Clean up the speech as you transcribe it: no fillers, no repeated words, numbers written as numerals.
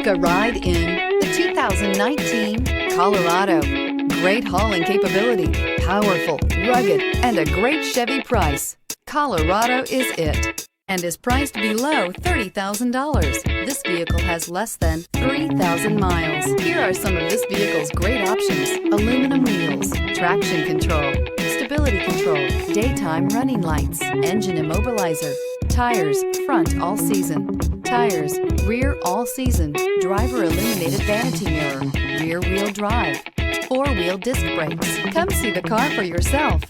Take a ride in the 2019 Colorado. Great hauling capability, powerful, rugged, and a great Chevy price. Colorado is it, and is priced below $30,000. This vehicle has less than 3,000 miles. Here are some of this vehicle's great options: aluminum wheels, traction control, stability control, daytime running lights, engine immobilizer, tires front all season, tires rear all season, driver illuminated vanity mirror, rear wheel drive, four-wheel disc brakes. Come see the car for yourself.